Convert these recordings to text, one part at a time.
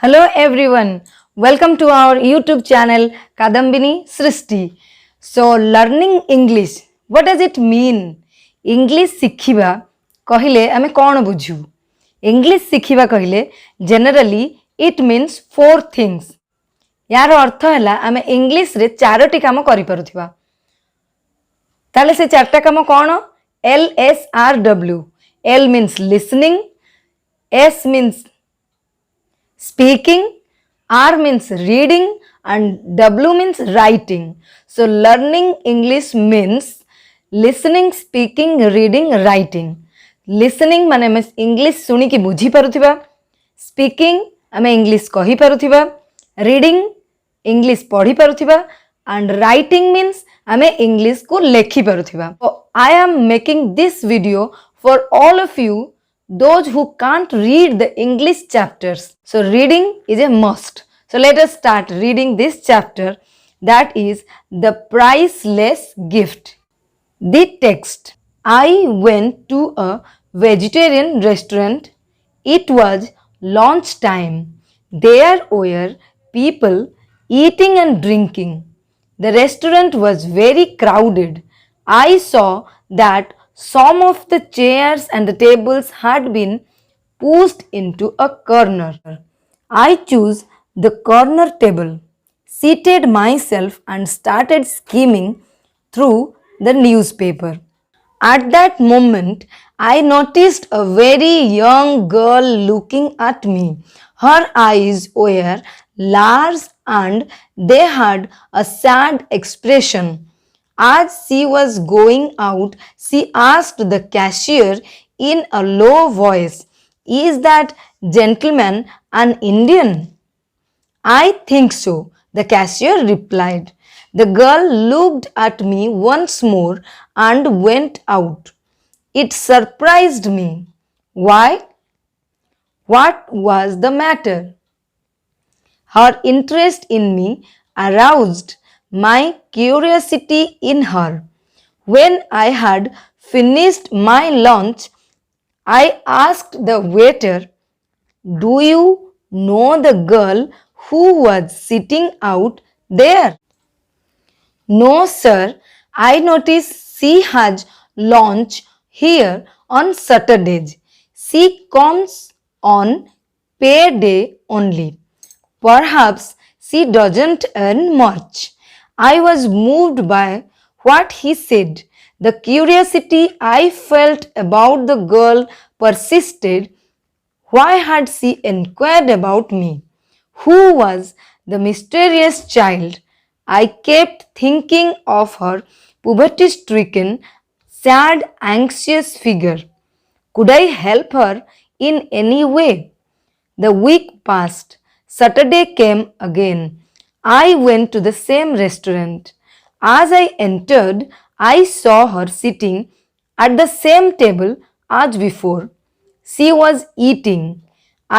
Hello everyone, welcome to our YouTube channel Kadambini Srishti. So learning English, what does it mean? English ଶିଖିବା କହିଲେ ଆମେ କ'ଣ ବୁଝୁ? English ଶିଖିବା କହିଲେ generally it means four things. यार अर्थ ହେଲା ଆମେ English ରେ ଚାରୋଟି କାମ କରିପାରୁଥିବା. ତାହେଲେ ସେ ଚାରଟା କାମ କ'ଣ? LSRW. L means listening, S means speaking, R means reading, and W means writing. So learning English means listening, speaking, reading, writing. Listening माने मैं English सुनी की बुझी पारुथिबा, speaking आमे English कही पारुथिबा, reading English पढ़ी पारुथिबा, and writing means आमे English को Lekhi पारुथिबा. So I am making this video for all of you those who can't read the English chapters. So reading is a must. So let us start reading this chapter, that is The Priceless Gift. The text. I went to a vegetarian restaurant. It was lunch time. There were people eating and drinking. The restaurant was very crowded. I saw that some of the chairs and the tables had been pushed into a corner. I chose the corner table, seated myself, and started skimming through the newspaper. At that moment, I noticed a very young girl looking at me. Her eyes were large and they had a sad expression. As she was going out, she asked the cashier in a low voice, "Is that gentleman an Indian?" "I think so," the cashier replied. The girl looked at me once more and went out. It surprised me. Why? What was the matter? Her interest in me aroused my curiosity in her. When I had finished my lunch, I asked the waiter, "Do you know the girl who was sitting out there?" "No, sir. I noticed she has lunch here on Saturdays. She comes on payday only. Perhaps she doesn't earn much." I was moved by what he said. The curiosity I felt about the girl persisted. Why had she inquired about me? Who was the mysterious child? I kept thinking of her poverty-stricken, sad, anxious figure. Could I help her in any way? The week passed. Saturday came again. I went to the same restaurant. As I entered, I saw her sitting at the same table as before. She was eating.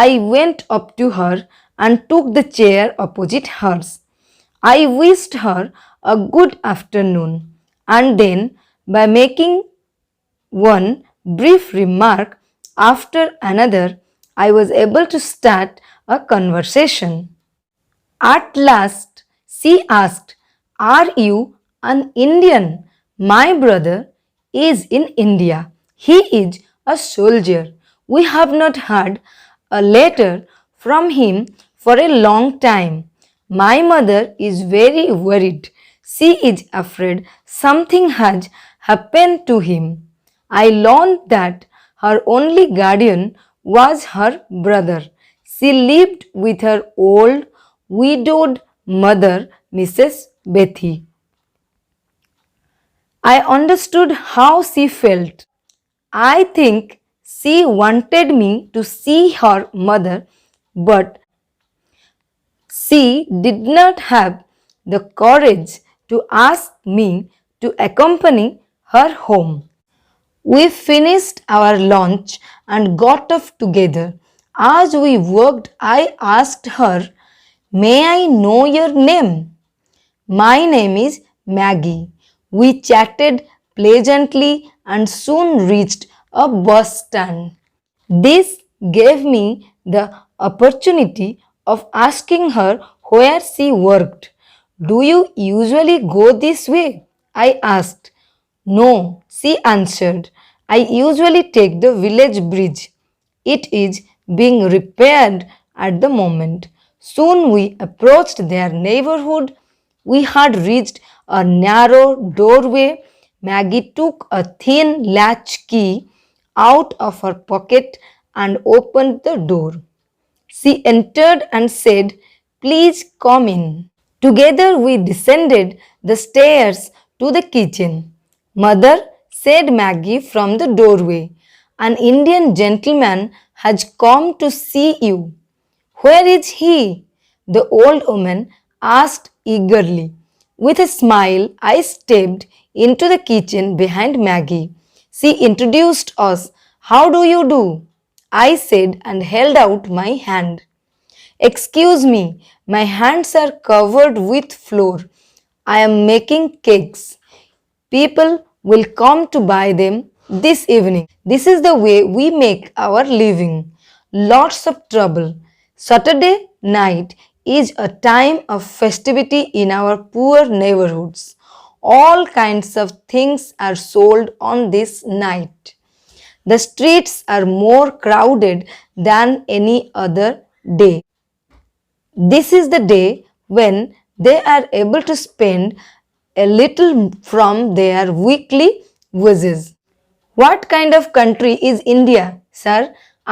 I went up to her and took the chair opposite hers. I wished her a good afternoon, and then, by making one brief remark after another, I was able to start a conversation. At last, she asked, "Are you an Indian?" "My brother is in India. He is a soldier. We have not had a letter from him for a long time. My mother is very worried. She is afraid something has happened to him." I learned that her only guardian was her brother. She lived with her old, widowed mother, Mrs. Bethy. I understood how she felt. I think she wanted me to see her mother, but she did not have the courage to ask me to accompany her home. We finished our lunch and got off together. As we walked, I asked her, "May I know your name?" "My name is Maggie." We chatted pleasantly and soon reached a bus stand. This gave me the opportunity of asking her where she worked. Do you usually go this way? I asked. No, she answered. I usually take the village bridge. It is being repaired at the moment. Soon we approached their neighborhood. We had reached a narrow doorway. Maggie took a thin latch key out of her pocket and opened the door. She entered and said, "Please come in." Together we descended the stairs to the kitchen. "Mother," said Maggie from the doorway, "an Indian gentleman has come to see you." "Where is he?" the old woman asked eagerly. With a smile, I stepped into the kitchen behind Maggie. She introduced us. "How do you do?" I said and held out my hand. "Excuse me, my hands are covered with flour. I am making cakes. People will come to buy them this evening. This is the way we make our living. Lots of trouble. Saturday night is a time of festivity in our poor neighborhoods. All kinds of things are sold on this night. The streets are more crowded than any other day. This is the day when they are able to spend a little from their weekly wages." "What kind of country is India, sir?"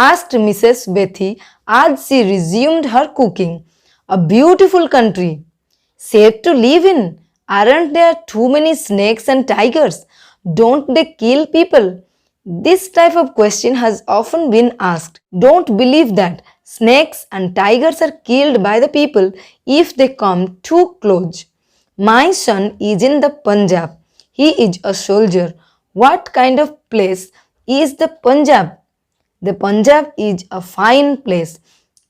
asked Mrs. Bethy as she resumed her cooking. "A beautiful country. Safe to live in. Aren't there too many snakes and tigers? Don't they kill people?" This type of question has often been asked. Don't believe that. Snakes and tigers are killed by the people if they come too close. My son is in the Punjab. He is a soldier. What kind of place is the Punjab? The Punjab is a fine place.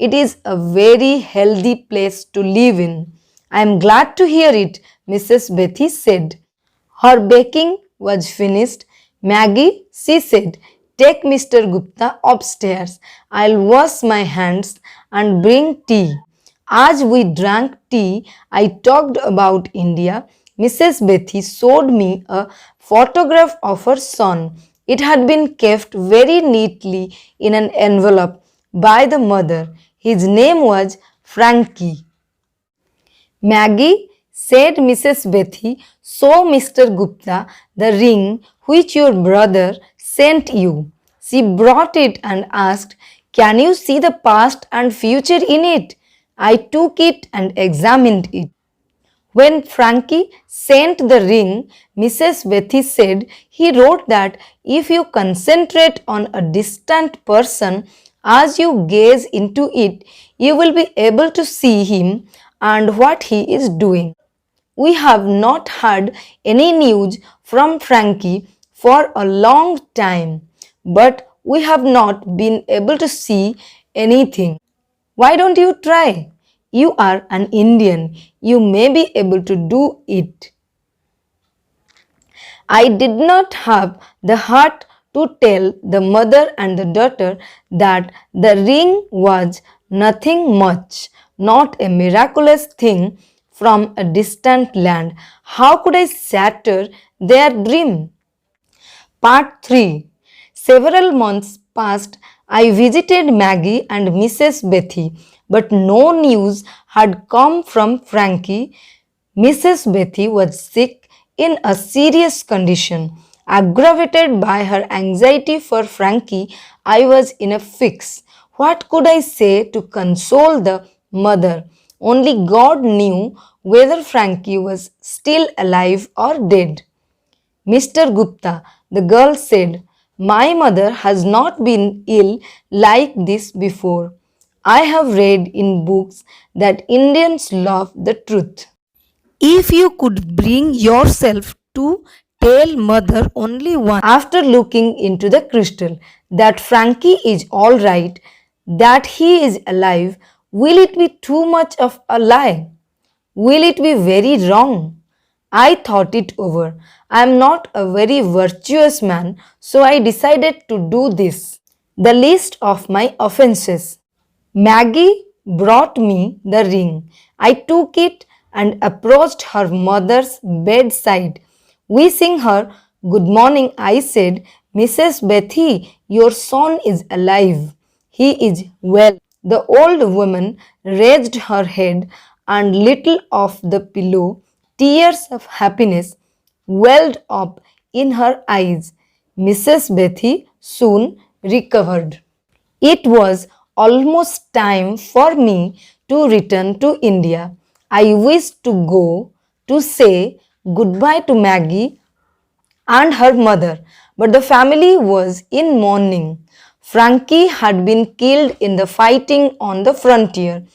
It is a very healthy place to live in. I am glad to hear it, Mrs. Bethy said. Her baking was finished. "Maggie," she said, "take Mr. Gupta upstairs. I'll wash my hands and bring tea." As we drank tea, I talked about India. Mrs. Bethy showed me a photograph of her son. It had been kept very neatly in an envelope by the mother. His name was Frankie. "Maggie," said Mrs. Bethy, "show Mr. Gupta the ring which your brother sent you." She brought it and asked, "Can you see the past and future in it?" I took it and examined it. When Frankie sent the ring, Mrs. Bethy said he wrote that if you concentrate on a distant person as you gaze into it, you will be able to see him and what he is doing. We have not had any news from Frankie for a long time, but we have not been able to see anything. Why don't you try? You are an Indian. You may be able to do it. I did not have the heart to tell the mother and the daughter that the ring was nothing much, not a miraculous thing from a distant land. How could I shatter their dream? Part 3. Several months passed. I visited Maggie and Mrs. Bethy, but no news had come from Frankie. Mrs. Bethy was sick in a serious condition. Aggravated by her anxiety for Frankie, I was in a fix. What could I say to console the mother? Only God knew whether Frankie was still alive or dead. "Mr. Gupta," the girl said, "my mother has not been ill like this before. I have read in books that Indians love the truth. If you could bring yourself to tell mother only once after looking into the crystal that Frankie is all right, that he is alive, will it be too much of a lie? Will it be very wrong?" I thought it over. I am not a very virtuous man, so I decided to do this. The list of my offenses. Maggie brought me the ring. I took it and approached her mother's bedside. Wishing her good morning, I said, Mrs. Bethy, your son is alive. He is well. The old woman raised her head and little off the pillow. Tears of happiness welled up in her eyes. Mrs. Bethy soon recovered. It was almost time for me to return to India. I wished to go to say goodbye to Maggie and her mother, but the family was in mourning. Frankie had been killed in the fighting on the frontier.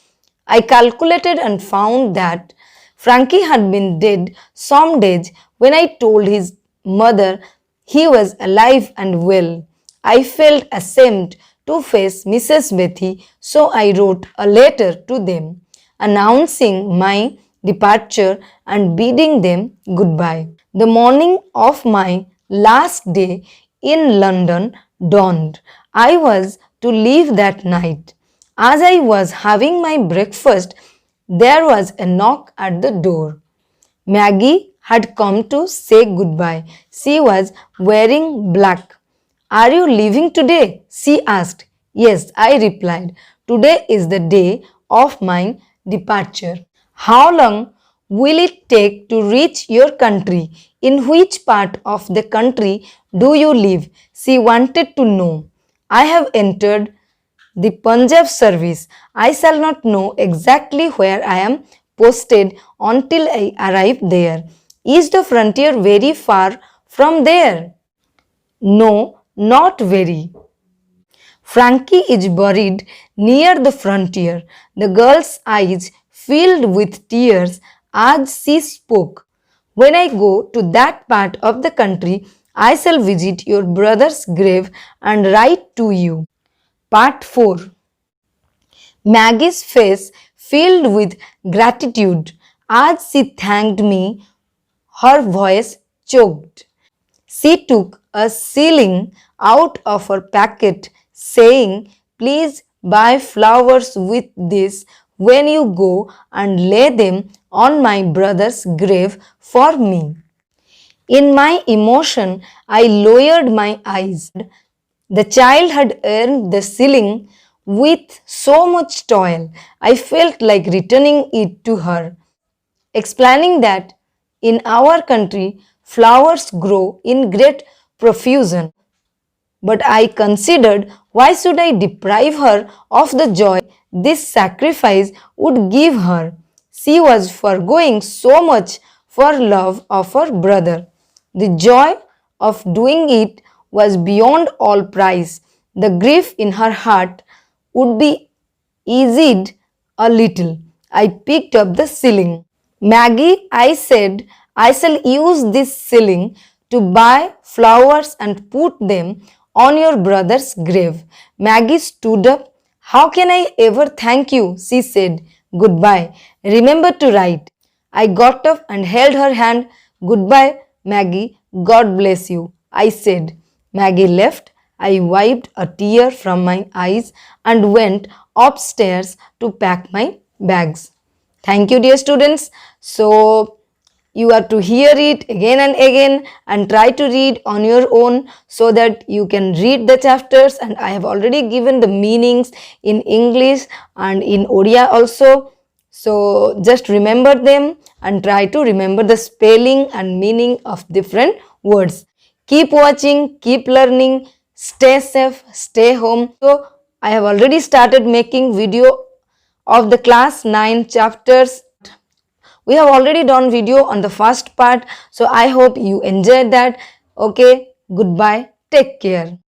I calculated and found that Frankie had been dead some days when I told his mother he was alive and well. I felt ashamed to face Mrs. Bethy, so I wrote a letter to them announcing my departure and bidding them goodbye. The morning of my last day in London dawned. I was to leave that night. As I was having my breakfast, there was a knock at the door. Maggie had come to say goodbye. She was wearing black. Are you leaving today? She asked. Yes, I replied. Today is the day of my departure. How long will it take to reach your country? In which part of the country do you live? She wanted to know. I have entered the Punjab service. I shall not know exactly where I am posted until I arrive there. Is the frontier very far from there? No, not very. Frankie is buried near the frontier. The girl's eyes filled with tears as she spoke. When I go to that part of the country, I shall visit your brother's grave and write to you. Part 4. Maggie's face filled with gratitude as she thanked me. Her voice choked. She took a shilling out of her pocket, saying, Please buy flowers with this when you go and lay them on my brother's grave for me. In my emotion, I lowered my eyes. The child had earned the shilling with so much toil. I felt like returning it to her, explaining that in our country flowers grow in great profusion. But I considered, why should I deprive her of the joy this sacrifice would give her? She was foregoing so much for love of her brother. The joy of doing it was beyond all price. The grief in her heart would be eased a little. I picked up the shilling. Maggie, I said, I shall use this shilling to buy flowers and put them on your brother's grave. Maggie stood up. How can I ever thank you? She said. Goodbye. Remember to write. I got up and held her hand. Goodbye, Maggie. God bless you, I said. Maggie left. I wiped a tear from my eyes and went upstairs to pack my bags. Thank you, dear students. So, you are to hear it again and again and try to read on your own so that you can read the chapters, and I have already given the meanings in English and in Odia also. So just remember them and try to remember the spelling and meaning of different words. Keep watching, keep learning, stay safe, stay home. So I have already started making video of the class 9 chapters. We have already done video on the first part, so I hope you enjoyed that. Okay, goodbye, take care.